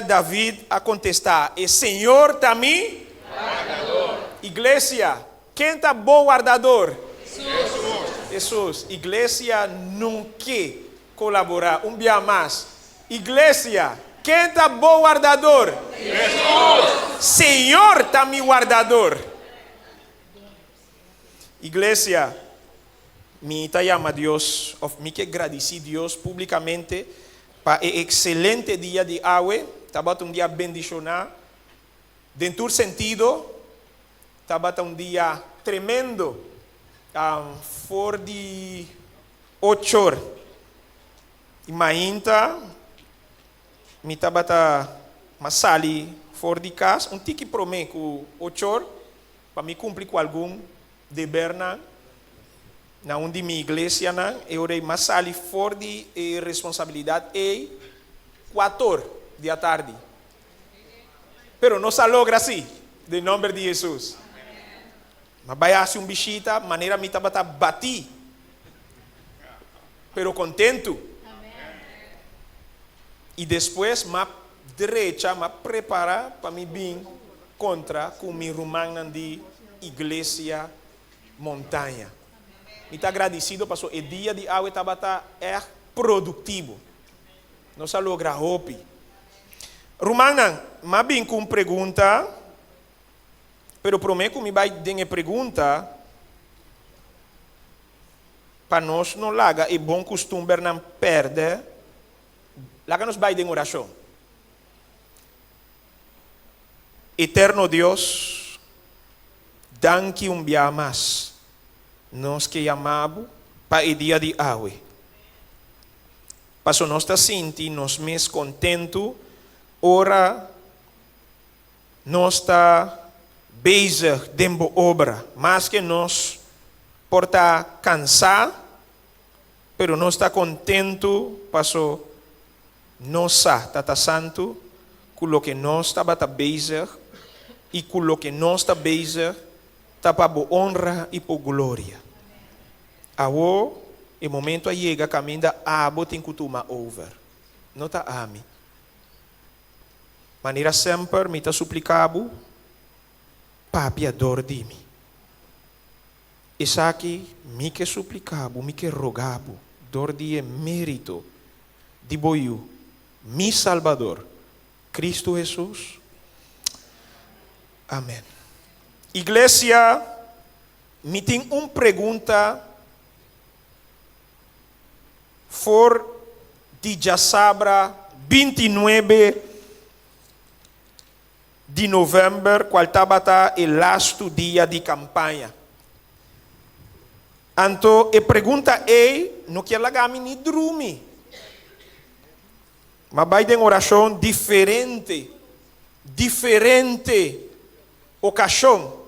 David a contestar: o Senhor está mi guardador. Igreja, quem está bom guardador? Jesus. Igreja nunca colaborar. Dia mais. Igreja, quem está bom guardador? Jesus. Senhor está mi guardador. Igreja, me llama a Deus, me que agradecer a Deus publicamente para o excelente dia de hoje. Estava dia bendicionado. Dentro sentido, estava dia tremendo. For de 8 horas. Imagina, me estava sali for de casa, tique promete com 8 horas, para me cumprir com algum dever na onde minha igreja eu orei mas sali for de responsabilidade e 4 horas da tarde. Pero não se logra assim, em nome de Jesus. Mas vai assim bichita, maneira me estava bati, pero contento. E depois me direita, me prepara para me vir contra com minha irmã de igreja montanha. Me está agradecido para o dia de hoje estava produtivo. Não se logra hope. Romana, me vim com pergunta, pero prometo que me vai dar pergunta para nós não laga é bom costume não perder. Laga nos vai dar oração. Eterno Deus, danke dia mais. Nós que amamos para o dia de hoje. Para nós estar sentindo, nós mais contentos, ora, nós está bezig dentro da obra, mas que nós por estar cansado, pero nós está contento, para nós está santo, com o que nós está bezig e com o que nós está bezig, está para honra e para glória. Agora, o momento chega, caminho da abo tem que tomar over. Não está a mim. Maneira sempre me está suplicado, papi ador de mim. Isso aqui me que suplicado, me que rogado, dor de mérito de boiu, mi Salvador, Cristo Jesus. Amém. Igreja, me tem uma pergunta for de Jasabra 29 de novembro, qual estava o lasto dia de campanha. Então, a pergunta é, não quer lagar nem dormir. Mas vai ter uma oração diferente ocasião,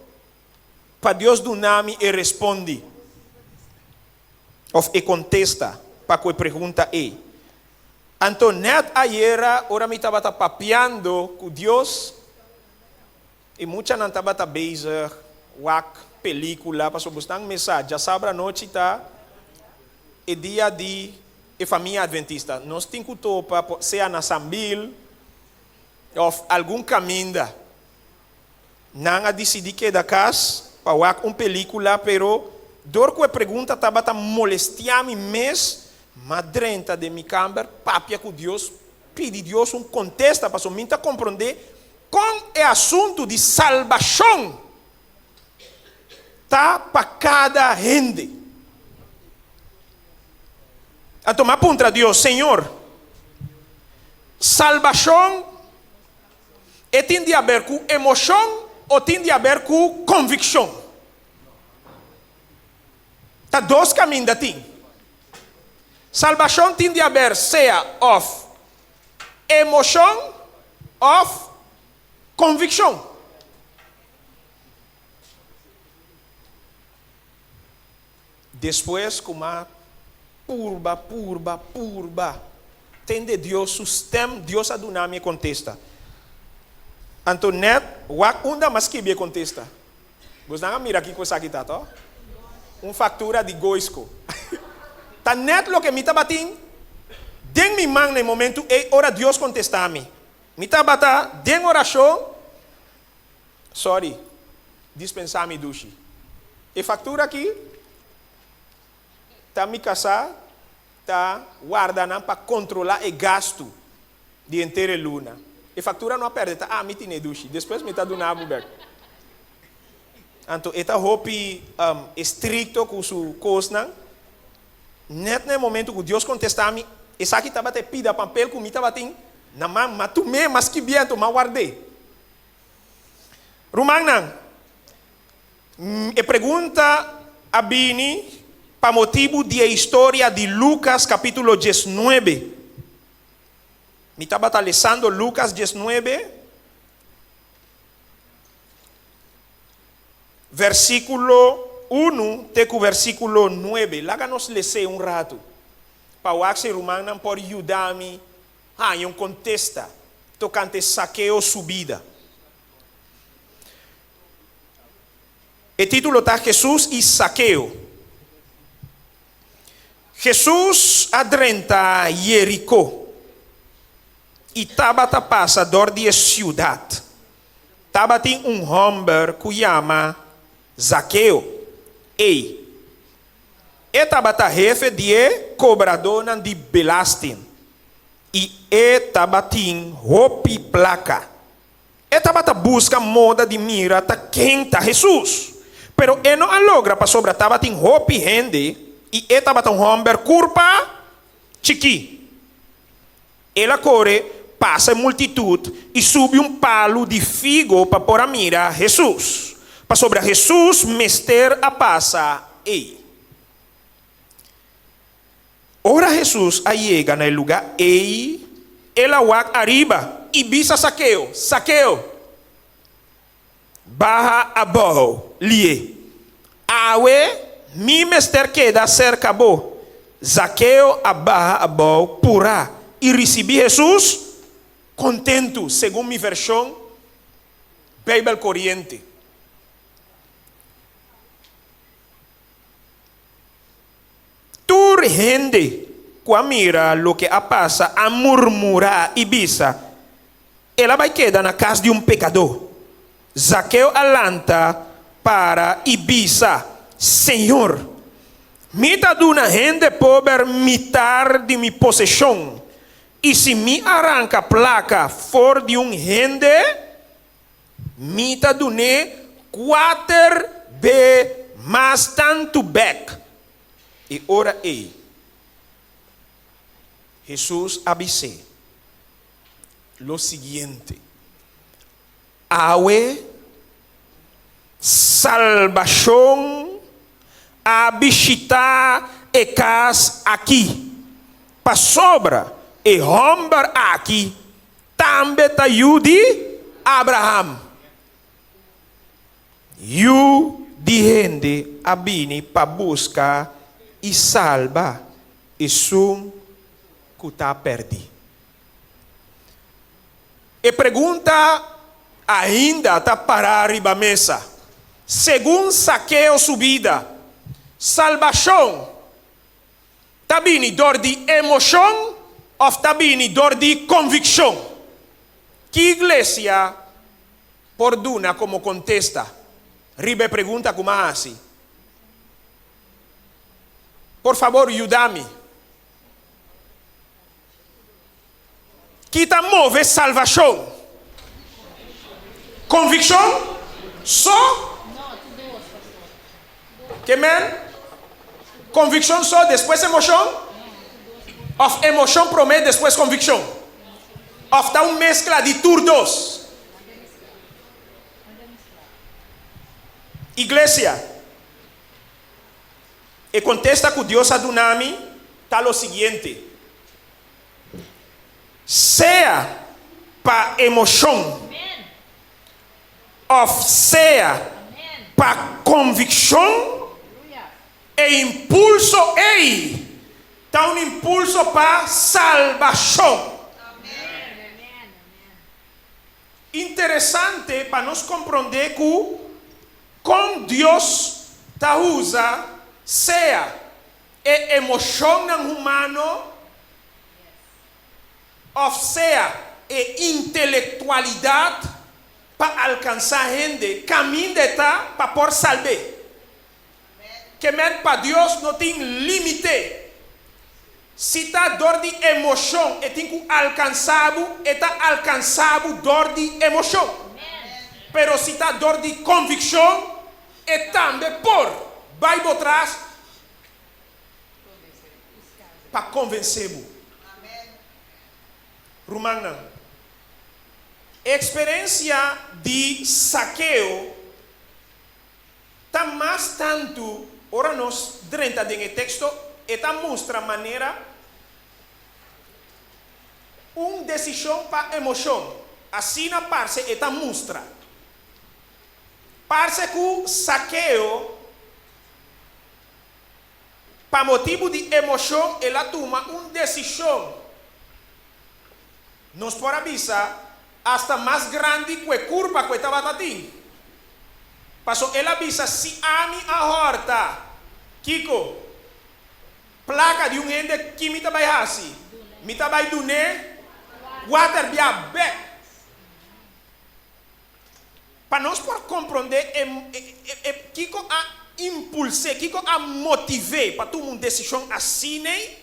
para Deus do nome e responde. Ou e contesta, para que a pergunta é. Então, net ayer, ora me estava papeando com Deus, e muita não estava bezig, película, para buscar mensagem. Já sabe a noite está é dia de família adventista. Nós temos que topar, seja na Sambil ou algum caminho. Não a decidir que da casa para ver uma película, pero dor que a pergunta estava molestando mesmo, mas dentro de minha câmara, papia com Deus, pedi Deus contesta para somente compreender com é assunto de salvação. Tá para cada gente. A tomar contra Deus, Senhor, salvação tem a ver com emoção ou tem a ver com convicção? Tá dois caminhos da ti. Salvação tem a ver seja of emoção ou convicção. Depois, como a purba, tem de Deus, sistema, Deus aduna me contesta. Antonet, onda mas que me contesta. Você não mira aqui com essa aqui, tá? Factura de goisco. Tá net lo que me tá batendo. Den mi mão no momento, e ora Deus contesta a mim. Mita bata den oração. Sorry. Dispensar mi dushi. E factura aqui. Tá me casar. Tá guardando para controlar o gasto de inteira luna. E factura não perde. Tá, me tem dushi. Depois me tá do nabo berto. Então, esta roupa estricto com sua coisa. Net no momento que Deus contesta-me, essa aqui estava te pida papel que me estava tem na mão, mas tu me, mas que bem, tu me guardei. Rumangnan, e pergunta a Bini, para motivo da história de Lucas capítulo 19. Me estava lendo Lucas 19. Versículo 1 até o versículo 9. Lá nos lê um rato. Para o Axel Romano por ajudar-me a um contexto tocante saqueo subida. O título está Jesus e Saqueo. Jesus adrenta Jericó e estava passador de cidade. Estava tem homem que chama Zaqueu. Estava jefe de cobrador de belasting. E estava tem roupa placa. Estava busca moda de mira ta quem está Jesus. Pero ele não logra para sobra estava tem roupa gente e estava um homem curva chiqui. Ela corre, passa a multitud e sube palo de figo para pôr a mira Jesus. Para sobre Jesus, mester a passa ei. Ora Jesus chega no lugar ei, ela walk arriba e bisa Saqueo. Saqueo, barra abaixo, lie. Awe, mi mester queda cerca bo. Zaqueu barra abaixo, pura. E recebi Jesus contento, segundo minha versão, Bíblia Corriente. Tur gente, quando mira lo que passa, a murmurar e bisa, ela vai quedar na casa de pecador. Zaqueu alanta para Ibiza, Senhor, me dá uma gente pobre mitar de minha possessão, e se me arranca placa for de gente, me dá 4 b mais tanto back. E ora Jesus avisou lo seguinte: awe salvação a visitar e casa aqui, para sobra e homem aqui também tá de Abraham. You de gente abini para buscar e salva e sum que está perdido. E pergunta ainda está para arriba mesa. Segundo Saqueo subida, salvação está vindo dor de emoção ou está vindo dor de convicção? Que igreja por duna como contesta? Ribe pergunta como assim. Por favor, ajuda-me. Que está move salvação? Convicção? Só? Que man? Convicção só, depois emoção? Of emoção promete, depois convicção? Of tá mescla de turdos? Igreja. E contesta que Deus Adonai está o seguinte: seja para emoção, ou seja para convicção, e impulso está impulso para salvação. Interessante para nós compreender que com Deus está usa seja emoção humano, ou seja e intelectualidad para alcanzar gente, caminho para por salvar. Que para Deus não tem limite. Se está dor de emoção, e tem que alcançar, está alcançado dor de emoção. Pero se está dor de convicção, e também por vai por trás para convencer-vos. Romana. Experiência de Zaqueu está mais tanto, ora nós, dentro do texto, está mostra maneira decisão para emoção. Assim na parte está mostra. Parece que Zaqueu, para motivo de emoção, ela toma decisão. Nos por avisar hasta mais grande que a curva que estava tendo. Passou ela avisa se a mim a horta, Kiko, placa de gente que me vai assim, me vai donar water bia back. Para nós por compreender, Kiko a impulsar, Kiko a motivar para tomar uma decisão assim, né?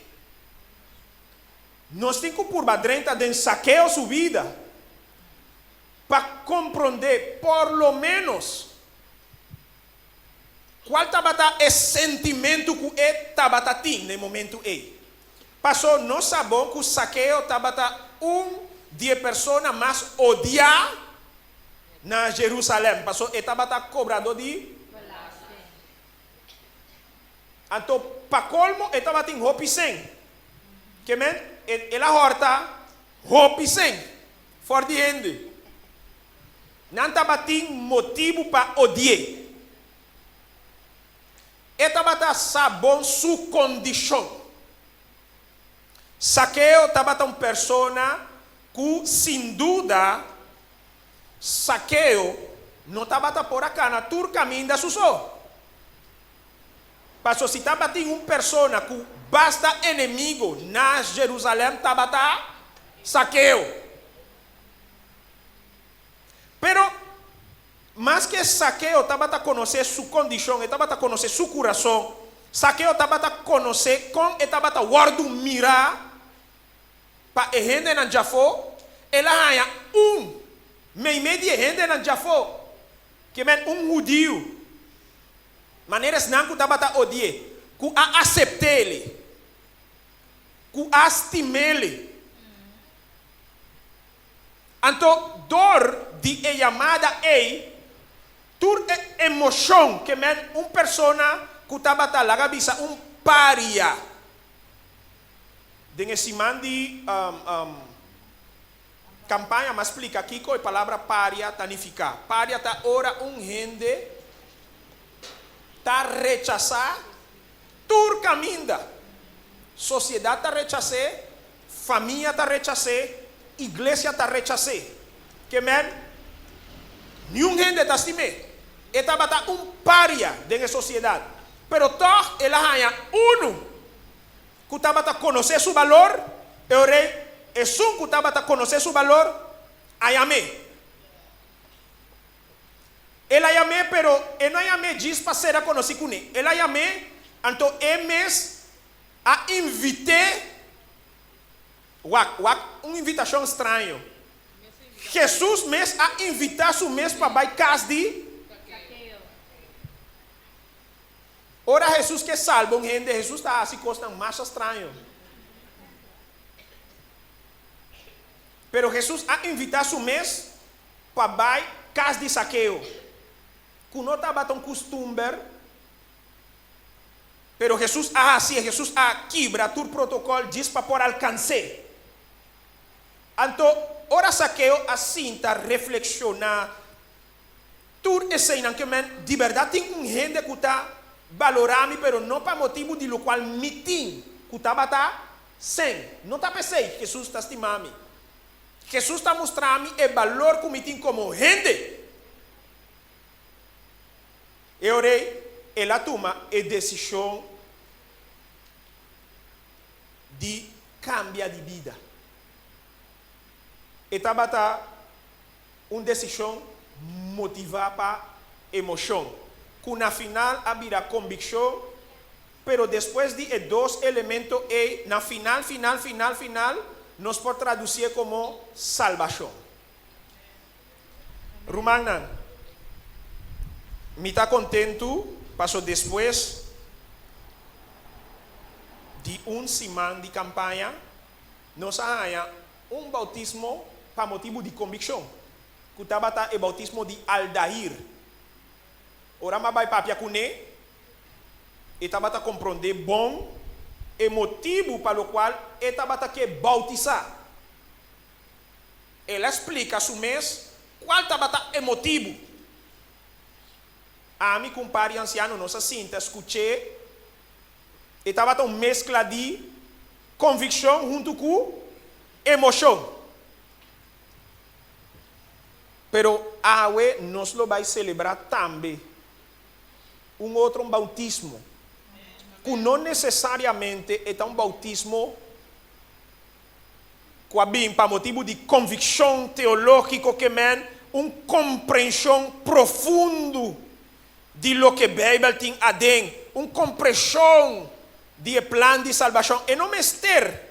Nós temos que por dentro de Zaqueu sua vida para compreender, por lo menos, qual estava o sentimento que ele estava tendo no momento aí. Passou, nós sabemos que Zaqueu estava de pessoa mais odiada na Jerusalém. Passou, ele estava cobrador de. Então, para colmo, ele estava em roupa sem. Que men, ela horta roupa sem. For de gente. Não estava tendo motivo para odiar. Ele estava sabendo sua condição. Zaqueu estava uma pessoa que, sem dúvida, Zaqueu não estava por acá na tur caminho da sua. Mas se estava uma pessoa que basta inimigo na Jerusalém, estava Zaqueu. Pero, mais que Zaqueu estava a conhecer sua condição, estava a conhecer seu coração, Zaqueu estava a conhecer como estava a guardar mirar para a gente na Jafó, ela há meio de gente na Jafó, que é judeu, maneiras não que estava a odiar, que a aceitar ele, que a estimar ele. Então, dor de chamada ei, tur emoção que é uma pessoa que estava a lá bisa paria. Desse man de campanha me explica aqui que a palavra paria tanificar. Paria tá ora gente tá rechazar tur caminda. Sociedade tá rechazar, família tá rechazar, igreja tá rechazar. Que men nenhum gente está estimando. Estava paria dentro da sociedade. Pero toch ela há que estava a conhecer seu valor, eu rei, é um que estava a conhecer seu valor, ayame. Ela ayame, pero ele não ayame diz para ser conhecido com ele. Ela ayame, então é mesmo a invitar, uma invitação estranha. Jesus mesmo a invitar seu mesmo para vai casa de ora Jesus que salva gente, Jesus está assim costa mais estranho. Pero Jesus a invitar seu mesmo para vai casa de Zaqueu. Que não estava tão costume. Pero Jesus a assim, Jesus a quebra todo protocolo diz para por alcançar. Então, ora Zaqueu assim está reflexionar tudo esse que de verdade tem gente que está valorar-me, pero não para motivo de lo qual me tem que estava sem. Não está pensando, Jesus está estimando-me. Jesus está mostrando-me o valor que me tem como gente. E orei, ela toma a decisão de cambiar de vida. Estava uma decisão motivada para emoção. Que na final haverá convicção, pero depois de dois elementos, na final, nos pode traduzir como salvação. Rumana, me está contento, passou depois de semana de campanha, nós ganhamos bautismo para motivo de convicção. Que estava o bautismo de Aldair. Ora, mas vai para Piacune, e estava a compreender bom o motivo para o qual estava a bautizar. Ela explica a mês qual estava o motivo. A mim, compadre anciano, nossa cinta, escutei, e estava uma mescla de convicção junto com emoção. Pero awe nós lo vai celebrar também outro bautismo, que não necessariamente é bautismo que para motivo de convicção teológica que compreensão profundo de lo que a Bíblia tem a dentro, compreensão de plano de salvação, e não mister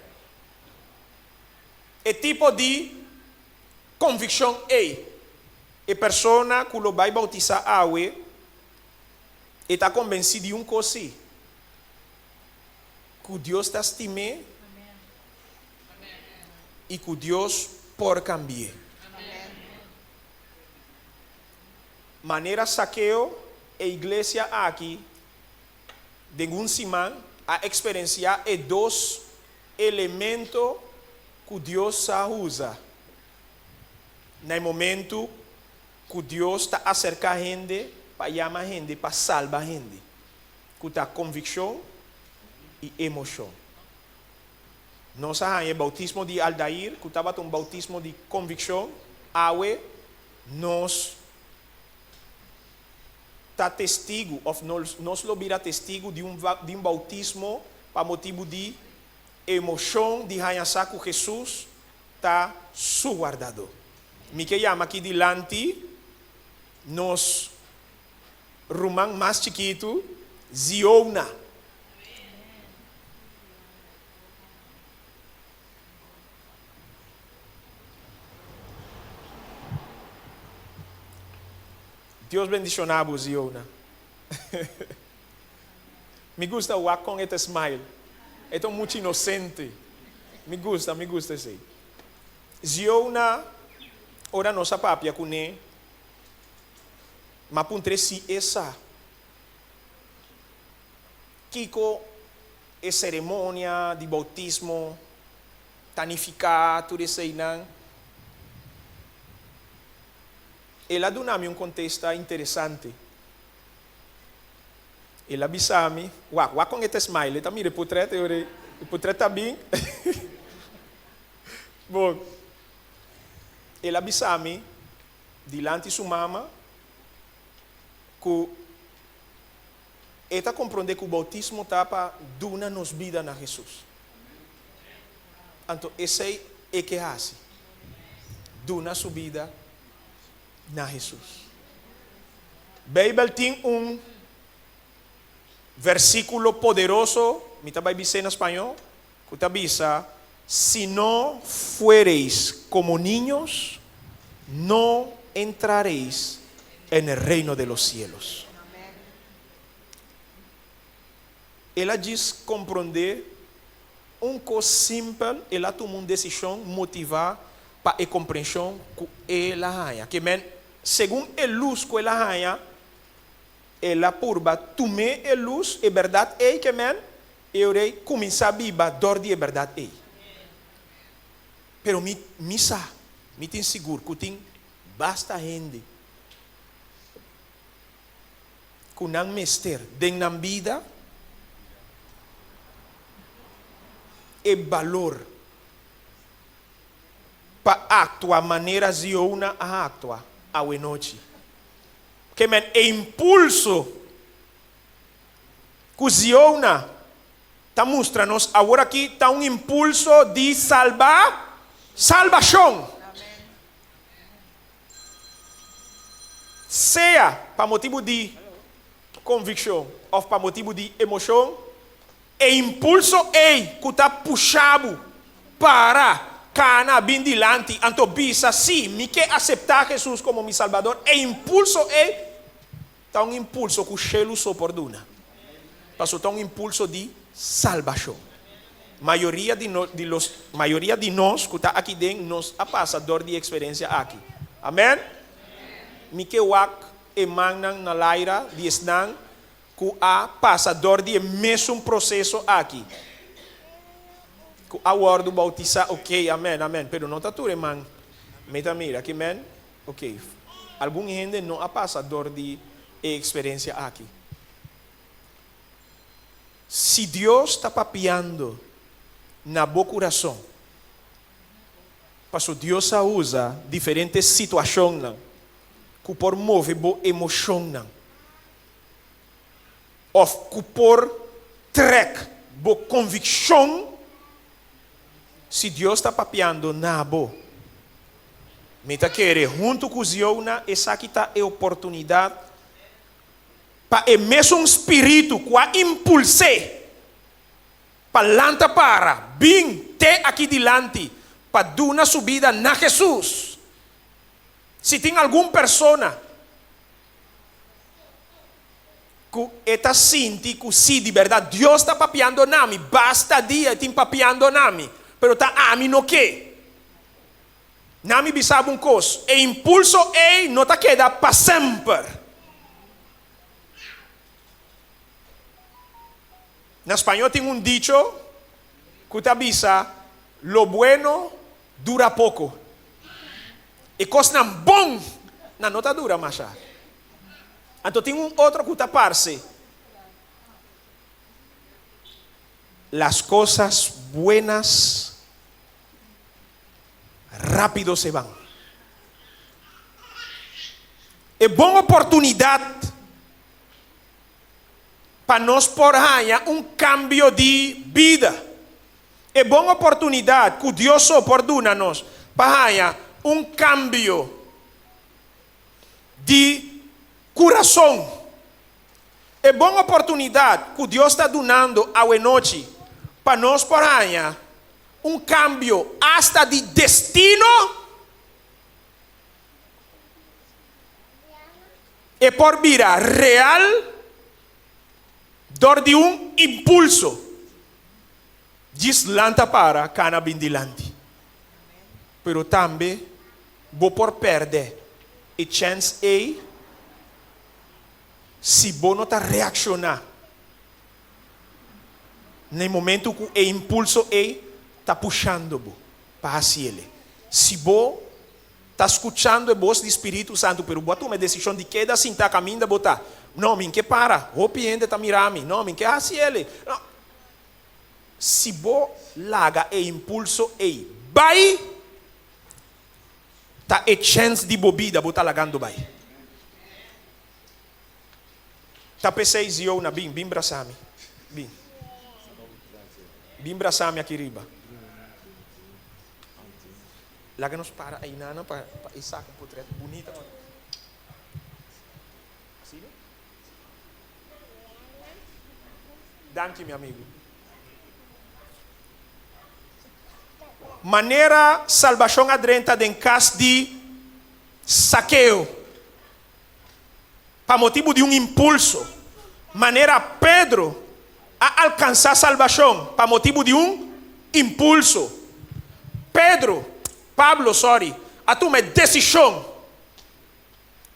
é tipo de convicção e persona que lo vai bautizar awe está convencido de coisa, que Deus te estima e que Deus pode cambiar. Maneira saqueo a igreja aqui de semana a experienciar dois elementos que Deus usa no momento que Deus está acercando a gente, para chamar a gente, para salvar a gente, que está convicção e emoção. Nós temos o bautismo de Aldair, que estava um bautismo de convicção, awe, nós está testigo, nós lo vira testigo de bautismo para motivo de emoção, de reconhecer que Jesus está guardado. Me que chama aqui delante, nós Romão mais chiquito, Ziona. Deus bendicionado, Ziona. Me gusta o com este smile. É muito inocente. Me gusta esse. Ziona, ora nossa papia com ele. Mas puntre si essa. Kiko é cerimônia de bautismo, tanificar, tudo isso aí, não. Ela deu-me contexto interessante. Ela avisa-me, com este smile, tá mire, o portrait está bem. Bom, ela avisa-me, diante de sua mama, que ela compreende que o bautismo está para dar-nos vida na Jesus. Então, esse é que faz. Dar sua vida na Jesus. A Bíblia tem versículo poderoso, me está vai dizer em espanhol, que está dizendo, si no fuereis como niños, no entraréis en el reino de los cielos. Ela diz compreender coisa simples, ela toma uma decisão motivada para a compreensão que ela ganha. Que segundo a luz que ela ganha, ela purba tomar a luz, a verdade é que eu irei começar a viver dor de verdade. Pero me tem seguro que tem basta gente que não mister dentro da vida e valor para actuar maneira ziona a actuar a noite. Que é impulso que ziona está mostrando agora aqui está impulso de salvação. Seja para motivo de convicção ou para motivo de emoção, e impulso que está puxado para cana bem dilante, então bisa sim, me quer aceitar Jesus como meu Salvador, e impulso está um impulso que o cielo soporta. Passou tá um impulso de salvação. Maioria de nós que está aqui dentro, nós a passador de experiência aqui. Amém? Me que wak emanan na laira de esnan que a passador de mesmo processo aqui. Que a word bautiza, ok, amém, amém. Pero não está tudo, irmão. Mira, aqui, amém? Ok. Algum gente não a passador de experiência aqui. Se Deus está papiando na boa coração, porque Deus usa diferentes situações que por mover boa emoção, ou que por trek boa convicção. Se Deus está papiando na boa, me está querendo junto com os Iona, essa aqui está a oportunidade para o mesmo espírito que a impulse para lança para bem te aqui diante para dar uma subida na Jesus. Se tem alguma pessoa que está sentindo que se de verdade Deus está papiando na mim, basta dia tem papiando na mim, pero está a mim no que? Na mim bisaba um coisa, e impulso não está queda para sempre. Na espanhol tem um dicho que te avisa: lo bueno dura pouco. E coisa bom não está dura mais. Então tem um outro que te parece: las cosas buenas rápido se van. É boa oportunidade para nós por ganhar cambio de vida. É boa oportunidade que Deus soporta nós para ganhar cambio de coração. É boa oportunidade que Deus está dando à noite para nós por ganhar cambio hasta de destino e por virar real dor de impulso deslanta para cana bindilante. Pero também vou por perder a chance se vou não reaccionar no momento que o impulso está puxando para ele. Se vou está escutando a voz do Espírito Santo, pero vou tomar a decisão de queda assim está caminhando botar. Não, me que para. O piende está mirando. Não, me que assim ele. Não. Se vou larga e impulso vai tá a chance de bobida botar lagando vai. Tá pensei eu na bim braçame. Bim braçame aqui riba. Laga nos para aí nana para Isaac portrait bonita. Sim? Danke, meu amigo. Maneira salvação adrenta em casa de saqueo. Para motivo de impulso. Maneira Pedro a alcançar salvação. Para motivo de impulso. Pablo, a tomar decisão.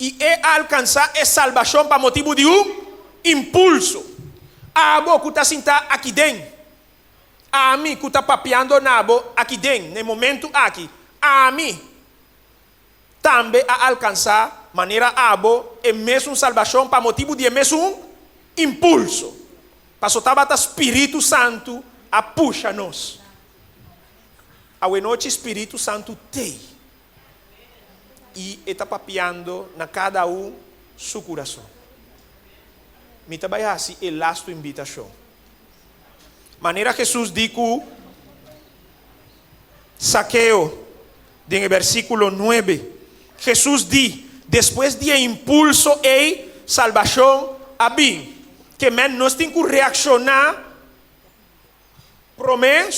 E alcançar a salvação para motivo de impulso. A boa que está sentada aqui dentro. A mim que está papiando na boa aqui dentro. No momento aqui. A mim também a alcançar maneira abo e mesmo salvação para motivo de mesmo impulso. Para soltar o Espírito Santo a puxa-nos. A noite Espírito Santo tem. E está papiando na cada seu coração. Me trabalha assim e lasto invitação. Maneira Jesus dijo Saqueo, en el versículo 9, Jesús dice, Después de impulso e salvação a bem. Que men nós tem que reaccionar promê,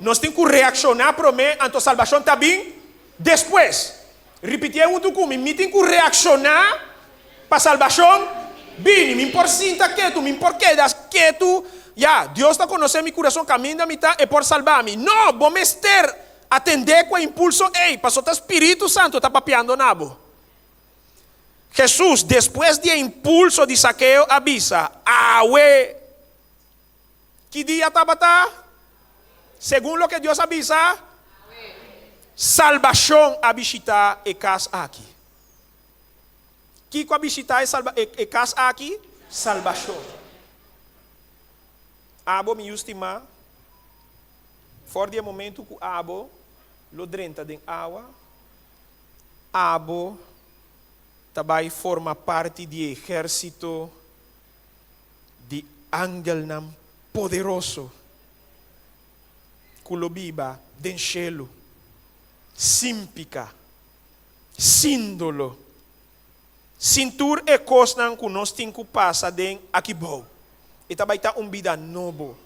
nós tem que reaccionar promê, então salvação está bem. Depois, repetir um do como, me tem que reaccionar para salvação bem. Me importa sinta quieto, me importa quieto. Ya, Deus está conhecendo meu coração, caminho da mitad é por salvar-me. Não, vamos ter atender com o impulso, passou o Espírito Santo, está papeando nabo. Jesus, depois do impulso de Zaqueu, avisa, que dia estava? Segundo o que Deus avisa, salvação a visitar e casa aqui. Que a visitar e casa aqui? Salvação. Abo me estima, fora de momento que abo, lo drenta de água, abo também forma parte do exército de ángel poderoso, que lo viva den cielo, símpica, síndolo, cintur e cosnan que nós temos que passar den aqui bom. E também está vida novo.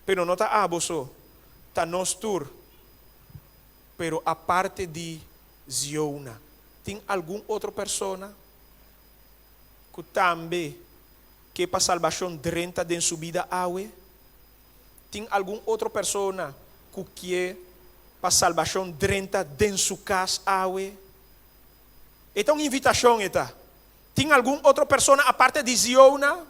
Pero não está aboso, está nós tur. Pero a parte de Ziona, tem alguma outra pessoa que também quer para salvação dentro de sua vida água? Tem alguma outra pessoa que quer para salvação dentro de sua casa água? Então, invitação está. Tem alguma outra pessoa a parte de Ziona?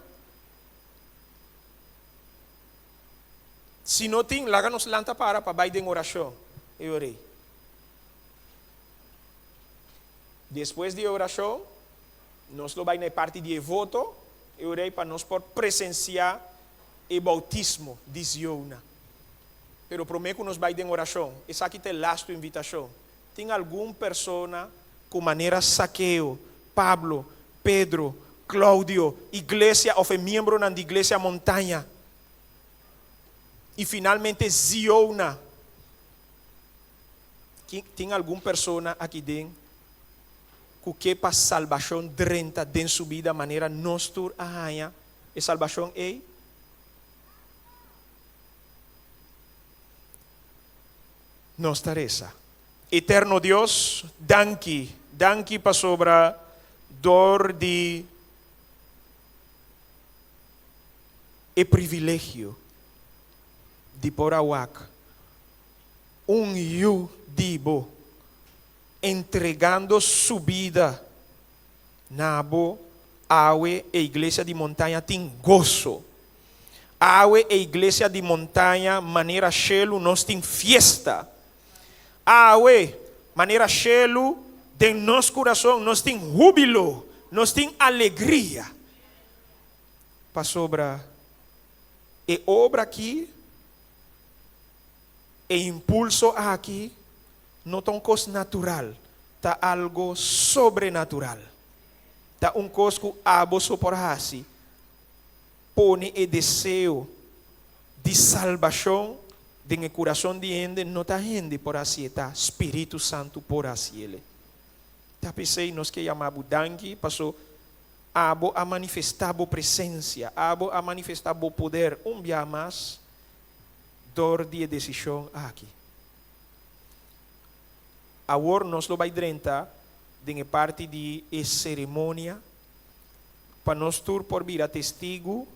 Se não tem, láganos lanta para baixo de oração. Eu orei. Depois de oração, nós vamos na parte de voto. Eu orei para nós por presenciar o bautismo de Ziona. Pero prometo que nós vamos em oração. Essa aqui é a lasta invitação. Tem alguma pessoa com maneira Zaqueu, Pablo, Pedro, Cláudio, igreja ou membro da igreja montanha. E finalmente Ziona. Tem alguma pessoa aqui dentro que quer para salvação dentro de sua vida de maneira nós tur arranha e salvação é? Nós taresa. Eterno Deus, danke para sobra dor de e privilégio de por awak yu dibo entregando sua vida nabo awe e igreja de montanha tem gozo awe e igreja de montanha maneira chelo nós tem festa awe maneira chelo de nosso coração nós tem júbilo nós tem alegria para sobra e obra aqui e impulso aqui não é uma coisa natural, está algo sobrenatural. Está uma coisa que aboso por assim, põe o desejo de salvação no coração de gente, não está gente por assim, está Espírito Santo por assim ele. Está pensei nós que chamamos dangue, passou abo a manifestar a presença, abo a manifestar o poder, dia mais, dor de decisão aqui. Agora nós lo vai drentar de parte de cerimônia para nós tur por vir a testigo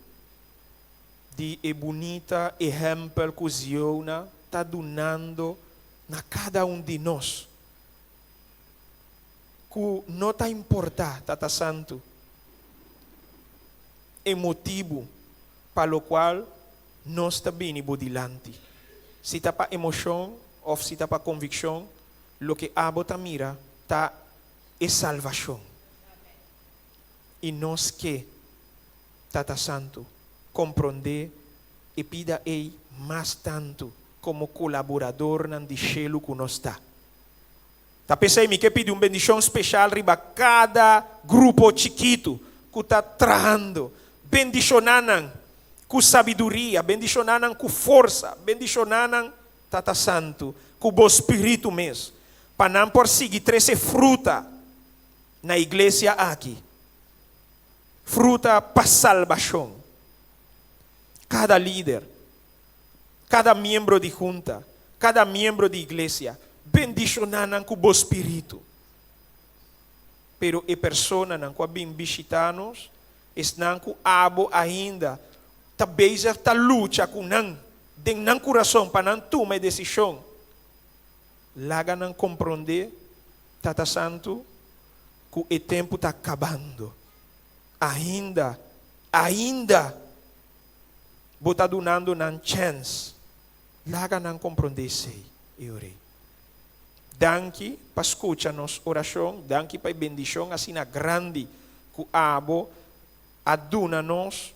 de bonita exemplo que Ziona está donando na cada de nós. Que não está importar, Tata Santo, é motivo para o qual nós também bodilante. Se está para emoção ou se está para convicção, lo que abota mira está é salvação. E nós que, Tata Santo, compreender e pida ele mais tanto como colaborador nan de chelo que nós está. Tá pensando que pede uma bendição especial riba cada grupo chiquito que está trajando, bendicionando com sabedoria, bendicionando com força, bendicionando Tata Santo, com o Espírito mesmo. Para não por seguir 13 fruta na iglesia aqui. Fruta para salvação. Cada líder, cada membro de junta, cada membro de iglesia, bendicionanan com o espírito. Pero a persona não que vem visitar-nos, estão com abo ainda, talvez está luta com não, tem não coração para não tomar decisão. Laga não compreender, Tata Santo, que o tempo está acabando. Ainda, bota donando nan chance. Laga não compreender sei, eu rei. Danke para escutar nossa oração, danke para a bendição assim na grande que o abo aduna-nos,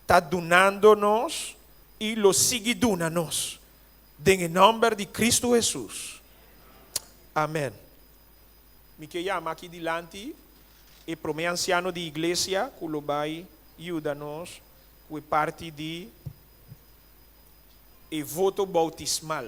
está donando-nos e lo sigue donando-nos. Em nome de Cristo Jesus. Amém. Me que llama aqui delante e para o anciano de igreja que lo vai ajudar-nos com parte de voto bautismal.